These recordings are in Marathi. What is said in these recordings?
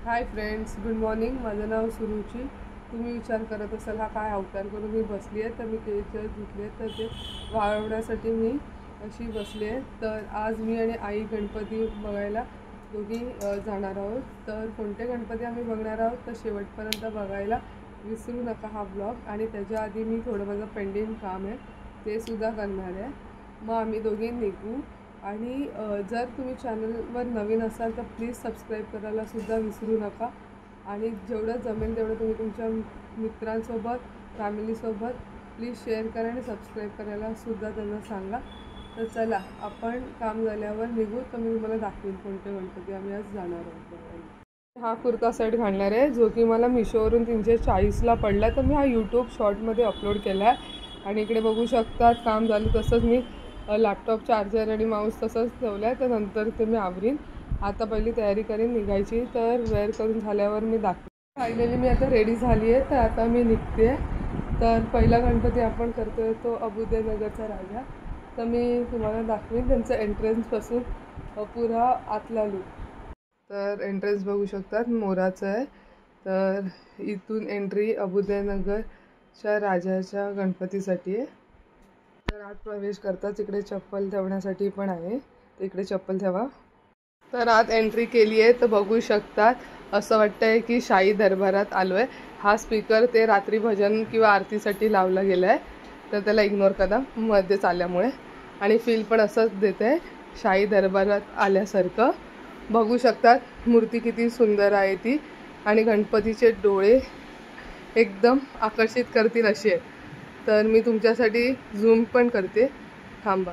Hi friends, good morning. माझं नाव सुरुची. तुम्ही विचार करत असाल हा काय अवतार करून मी बसली आहे. तर मी केळीचे धुतले तर ते वाळवण्यासाठी मी अशी बसली आहे. तर आज मी आणि आई गणपती बघायला दोघी जाणार आहोत. तर कोणते गणपती आम्ही बघणार आहोत तर शेवटपर्यंत बघायला विसरू नका हा ब्लॉग. आणि त्याच्या आधी मी थोडं माझं पेंडिंग काम आहे ते सुद्धा करणार आहे. मग आम्ही दोघी निघू. आणि जर तुम्ही चॅनलवर नवीन असाल तर प्लीज सबस्क्राईब करायला सुद्धा विसरू नका. आणि जेवढं जमेल तेवढं तुम्ही तुमच्या मित्रांसोबत फॅमिलीसोबत प्लीज शेअर करा आणि सबस्क्राईब करायला सुद्धा त्यांना सांगा. तर चला आपण काम झाल्यावर निघू. तर मी तुम्हाला दाखवेन कोणते गणपती आम्ही आज जाणार आहोत. हा कुर्ता सेट घालणार आहे जो की मला मिशोवरून 340ला पडला. तर मी हा यूट्यूब शॉर्टमध्ये अपलोड केला आहे. आणि इकडे बघू शकतात काम झालं तसंच मी लॅपटॉप चार्जर आणि माऊस तसंच ठेवलं आहे. तर नंतर ते मी आवरीन. आता पहिली तयारी करीन निघायची. तर वेअर करून झाल्यावर मी दाखवेन. फायनली मी आता रेडी झाली आहे. तर आता मी निघते. तर पहिला गणपती आपण करतो तो अबुदनगरचा राजा. तर मी तुम्हाला दाखवेन त्यांचं एंट्रन्सपासून पुरा आतला लूक. तर एंट्रन्स बघू शकतात मोराचं आहे. तर इथून एंट्री अबुदनगरच्या राजाच्या गणपतीसाठी आहे. तर आत प्रवेश करताच इकडे चप्पल ठेवण्यासाठी पण आहे. तर इकडे चप्पल ठेवा. तर आत एंट्री केली आहे. तर बघू शकतात असं वाटतं आहे की शाही दरबारात आलो आहे. हा स्पीकर ते रात्री भजन किंवा आरतीसाठी लावला गेला आहे. तर त्याला इग्नोर करा मध्येच आल्यामुळे. आणि फील पण असंच देतं आहे शाही दरबारात आल्यासारखं. बघू शकतात मूर्ती किती सुंदर आहे ती. आणि गणपतीचे डोळे एकदम आकर्षित करतील असे आहेत. तर मी तुमच्यासाठी झूम पण करते. थांबा.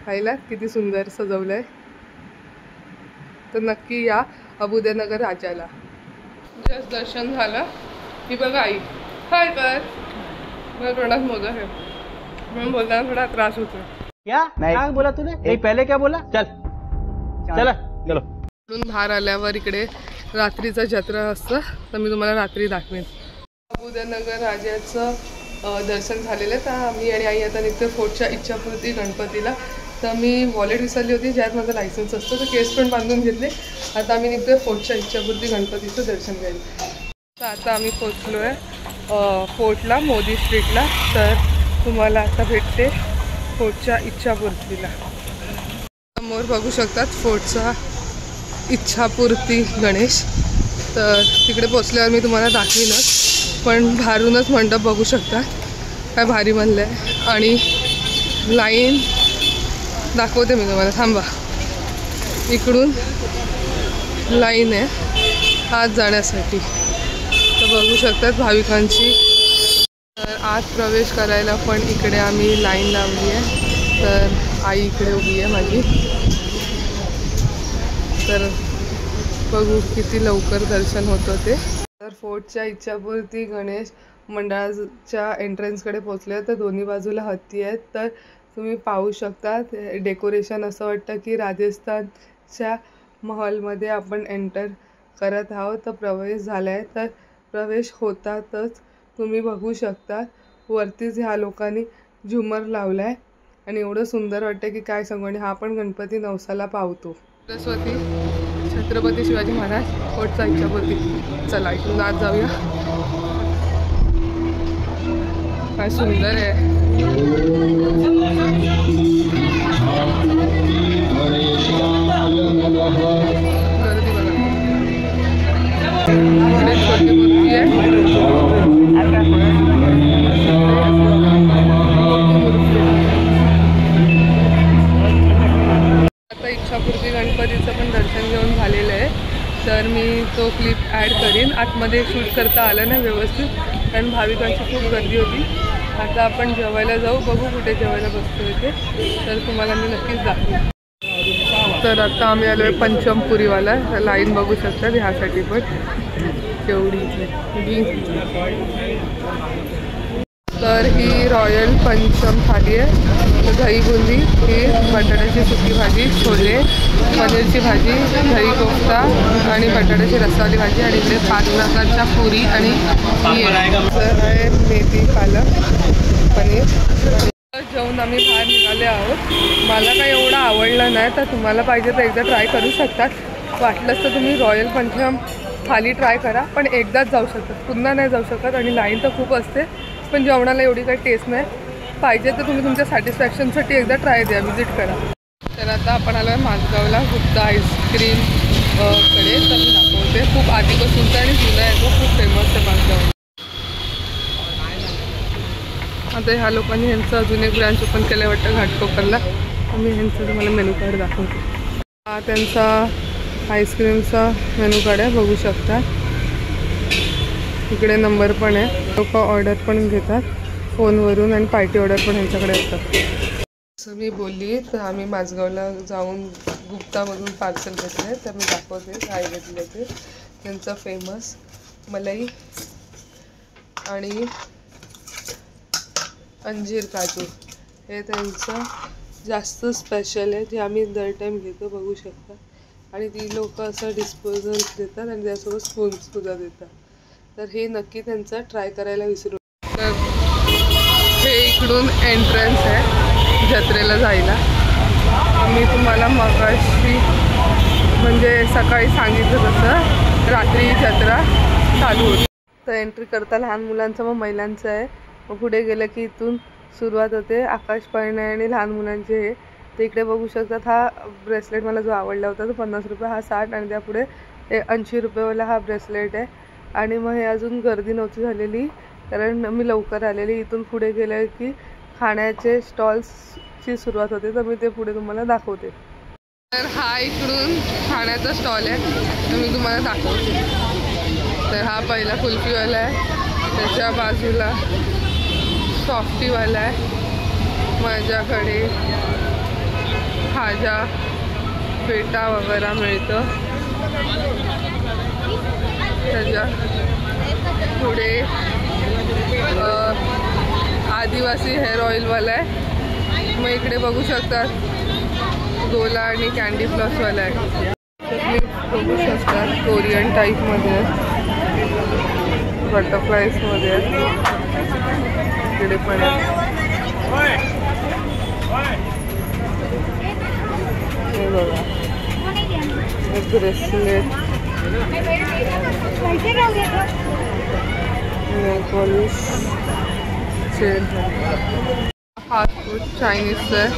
पाहिलात किती सुंदर सजवलं आहे. तर नक्की या अबुदनगर राजाला. जस्ट दर्शन झालं की बघा आई हाय कर मला तोंडात मोदक आहे म्हणून बोलताना थोडा त्रास होतो. क्या नहीं बोला तूने नहीं पहले क्या बोला. चल चला चलो. बाहेर आल्यावर इकडे रात्रीचं जत्रा असतं. तर मी तुम्हाला रात्री दाखवेन. अबुदनगर राजाचं दर्शन झालेलं आहे. तर मी आणि आई आता निघते फोर्टच्या इच्छापूर्ती गणपतीला. तर मी वॉलेट विसरली होती ज्यात माझं लायसन्स असतं. तर केस पण बांधून घेतले. आता आम्ही निघतोय फोर्टच्या इच्छापूर्ती गणपतीचं दर्शन घ्यायला. तर आता आम्ही पोचलो आहे फोर्टला मोदी स्ट्रीटला. तर तुम्हाला आता भेटते फोर्टच्या इच्छापूर्तीला. समोर बघू शकतात फोर्टचा इच्छापूर्ती गणेश. तर तिकडे पोचल्यावर मी तुम्हाला दाखवीनच. पण बाहेरूनच मंडप बघू शकता काय भारी बनलं आहे. आणि लाईन दाखवते मी तुम्हाला. थांबा. इकडून लाईन आहे आत जाण्यासाठी. तर बघू शकतात भाविकांची. तर आत प्रवेश करायला पण इकडे आम्ही लाईन लावली आहे. तर आई इकडे उभी आहे माझी. तर बघू किती लवकर दर्शन होतं ते. तर फोर्टच्या इच्छापूर्ती गणेश मंडळाच्या एंट्रन्सकडे पोचले. तर दोन्ही बाजूला हत्ती आहेत. तर तुम्ही पाहू शकता डेकोरेशन असं वाटतं की राजस्थानच्या महलमध्ये आपण एंटर करत आहोत. तर प्रवेश झाला आहे. तर प्रवेश होतातच तुम्ही बघू शकता वरतीच ह्या लोकांनी झुमर लावला आहे. आणि एवढं सुंदर वाटतं की काय सांगू. आणि हा पण गणपती नवसाला पावतो. सरस्वती छत्रपती शिवाजी महाराज फोर्टचा इच्छापूर्ती. चला इथून आत जाऊया. काय सुंदर आहे. गर्दी बघा. इकडे छोटी मूर्ती आहे. आता इच्छापूर्ती गणपतीचं पण दर्शन घेऊन झालेलं आहे. तर मी तो क्लिप ॲड करीन. आतमध्ये शूट करता आलं नाही व्यवस्थित कारण भाविकांची खूप गर्दी होती. आता आपण जेवायला जाऊ. बघू कुठे जेवायला बसतो इथे. तर तुम्हाला मी नक्कीच दाखवेन. तर आता आम्ही आलो आहे पंचमपुरीवाला. लाईन बघू शकतात ह्यासाठी पण केवढी. तर ही रॉयल पंचम थाली आहे. दही बुंदी, खीर, बटाट्याची सुकी भाजी, छोले, पनीरची भाजी, दही कोफ्ता आणि बटाट्याची रस्सावाली भाजी. आणि इकडे 5 प्रकारच्या पुरी आणि आहे मेथी पालक पनीर. जेवून आम्ही बाहेर निघाले आहोत. मला काही एवढं आवडलं नाही. तर तुम्हाला पाहिजे तर एकदा ट्राय करू शकतात. वाटलंच तर तुम्ही रॉयल पंचम थाली ट्राय करा, पण एकदाच जाऊ शकतात, पुन्हा नाही जाऊ शकत. आणि लाईन तर खूप असते, पण जेवणाला एवढी काही टेस्ट नाही. पाहिजे तर तुम्ही तुमच्या सॅटिस्फॅक्शनसाठी एकदा ट्राय द्या, व्हिजिट करा. तर आता आपण आलो आहे माझगावला गुप्ता आईस्क्रीम कडे. तर मी दाखवते, खूप आधीपासूनचं आणि जुनं आहे, तो खूप फेमस आहे माझगाव. आता ह्या लोकांनी ह्यांचं अजून एक ब्रँच ओपन केलं आहे वाटतं घाटकोपरला. मी ह्यांचं तुम्हाला मेनू कार्ड दाखवते. हा त्यांचा आईस्क्रीमचा मेनू कार्ड आहे, बघू शकता. इकडे नंबर पण आहे, लोक ऑर्डर पण घेतात फोनवरून आणि पार्टी ऑर्डर पण ह्यांच्याकडे असतात. असं मी बोलली तर आम्ही माझगावला जाऊन गुप्तामधून पार्सल घेतले, तर मी दाखवते काय घेतले ते. त्यांचं फेमस मलाई आणि अंजीर काजू हे त्यांचं जास्त स्पेशल आहे, जे आम्ही दर टाईम घेतो, बघू शकता. आणि ती लोक असं डिस्पोजल देतात आणि त्यासोबत स्पूनसुद्धा देतात. तर हे नक्की त्यांचं ट्राय करायला विसरू. तर हे इकडून एंट्रन्स आहे जत्रेला जायला. मी तुम्हाला मगाशी म्हणजे सकाळी सांगितलं तसं रात्री जत्रा चालू होती. तर एंट्री करता लहान मुलांचं व महिलांचं आहे. मग पुढे गेलं की इथून सुरुवात होते आकाश पाळणे आणि लहान मुलांचे. हे ते इकडे बघू शकतात. हा ब्रेसलेट मला जो आवडला होता तो 50 रुपये, हा 60, आणि त्यापुढे 80 रुपयेवाला हा ब्रेसलेट आहे. आणि मग हे अजून गर्दी नव्हती झालेली कारण मी लवकर आलेली. इथून पुढे गेलं की खाण्याचे स्टॉल्सची सुरुवात होते, तर मी ते पुढे तुम्हाला दाखवते. तर हा इकडून खाण्याचा स्टॉल आहे, तर मी तुम्हाला दाखवते. तर हा पहिला कुल्फीवाला आहे, त्याच्या बाजूला सॉफ्टीवाला आहे, माझ्याकडे खाजा पेटा वगैरे मिळतं. त्याच्या पुढे आदिवासी हेअर ऑइलवाला आहे. मग इकडे बघू शकतात गोला आणि कॅन्डी प्लसवाला आहे. तुम्ही बघू शकतात कोरियन टाईपमध्ये बटरफ्लाईजमध्ये इकडे पण आहे. हे बघा ब्रेसलेट, नेल पॉलिश, चेन. फास्ट फूड चायनीजचं आहे.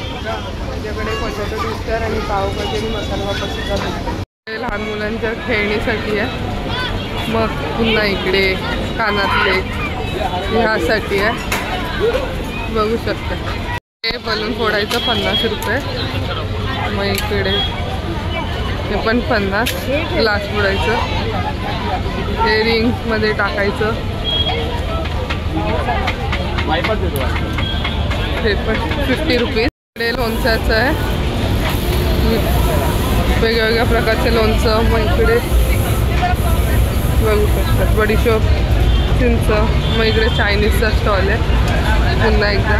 माझ्याकडे पोटॅटो ट्विस्टर आणि पावभाजी आणि मसाला वापरसुद्धा भेटतो. हे लहान मुलांच्या खेळणीसाठी आहे. मग पुन्हा इकडे कानातले ह्यासाठी आहे, बघू शकता. हे बलून फोडायचं 50 रुपये. मग इकडे हे पण 50. ग्लास फोडायचं, हे रिंगमध्ये टाकायचं, हे पण 50 रुपीज. इकडे लोणच्याचं आहे, वेगवेगळ्या प्रकारचे लोणचं. मग इकडे बघू शकतात बडीशोप, चिंच. मग इकडे चायनीजचा स्टॉल आहे पुन्हा एकदा,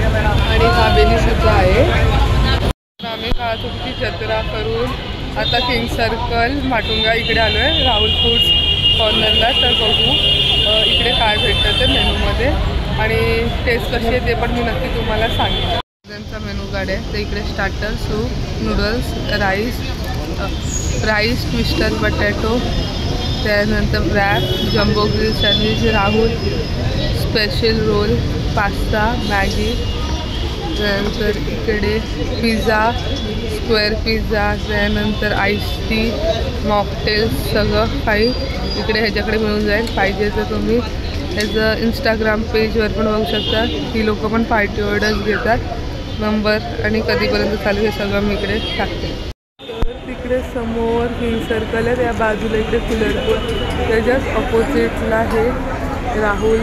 आणि दाबेलीसुद्धा आहे. आम्ही खात होती जत्रा करून आता किंग सर्कल माटुंगा इकडे आलो आहे राहुल फूड्स कॉर्नरला. तर बघू इकडे काय भेटतं ते मेनूमध्ये आणि टेस्ट कशी आहे ते पण मी नक्की तुम्हाला सांगेन. त्यांचा मेनू कार्ड आहे, तर इकडे starter, soup, noodles, rice twister potato, त्यानंतर wrap, jumbo grill sandwich, Rahul special roll, pasta, Maggi, त्यानंतर इकडे पिझ्झा, स्क्वेअर पिझ्झा, त्यानंतर आईस टी, मॉकटेल्स, सगळं काही इकडे ह्याच्याकडे मिळून जाईल. पाहिजे तर तुम्ही त्याचं इंस्टाग्राम पेजवर पण बघू शकता. ही लोक पण पार्टी ऑर्डर्स घेतात. नंबर आणि कधीपर्यंत चालू हे सगळं मी इकडे टाकते. तर तिकडे समोर किंग सर्कल आहे, त्या बाजूला इकडे कुलरपूर, त्याच्याच ऑपोजिटला हे राहुल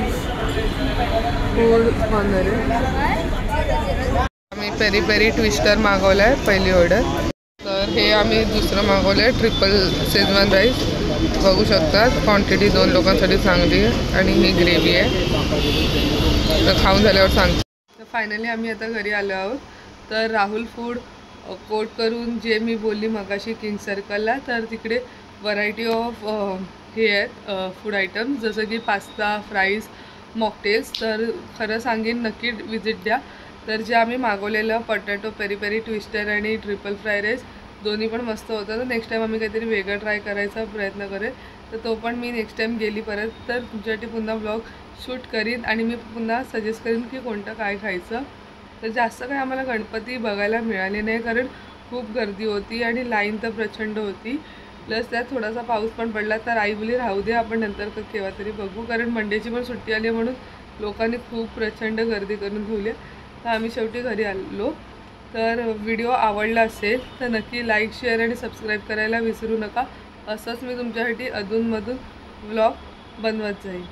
फूड कॉर्नर आहे. आम्ही पेरी पेरी ट्विस्टर मागवलं आहे पहिली ऑर्डर. तर हे आम्ही दुसरं मागवलं आहे ट्रिपल शेजवान राईस. बघू शकतात क्वांटिटी 2 लोकांसाठी चांगली आहे आणि ही ग्रेव्ही आहे. तर खाऊन झाल्यावर सांगतो. तर फायनली आम्ही आता घरी आलो आहोत. तर राहुल फूड कोड करून जे मी बोलली मगाशी किंग सर्कलला, तर तिकडे व्हरायटी ऑफ हे आहेत फूड आयटम्स, जसं की पास्ता, फ्राईज, मॉकटेल्स. तर खरं सांगेन नक्की विजिट द्या. तर जे आम्ही मागवलेलं पोटॅटो पेरी पेरी ट्विस्टर आणि ट्रिपल फ्राय राईस दोन्ही पण मस्त होतं. तर नेक्स्ट टाईम आम्ही काहीतरी वेगळं ट्राय करायचा प्रयत्न करेल. तर तो पण मी नेक्स्ट टाईम गेली परत तर तुमच्यासाठी पुन्हा ब्लॉग शूट करीन आणि मी पुन्हा सजेस्ट करीन की कोणतं काय खायचं. तर जास्त काही आम्हाला गणपती बघायला मिळाले नाही कारण खूप गर्दी होती आणि लाईन तर प्रचंड होती. प्लस त्यात थोडासा पाऊस पण पडला. तर आई बोली राहू दे आपण नंतर केव्हा तरी बघू, कारण मंडेची पण सुट्टी आली म्हणून लोकांनी खूप प्रचंड गर्दी करून ठेवली. तर आम्ही शेवटी घरी आलो. तर व्हिडिओ आवडला असेल तर नक्की लाईक शेअर आणि सबस्क्राईब करायला विसरू नका. असंच मी तुमच्यासाठी अधूनमधून व्लॉग बनवत जाईल.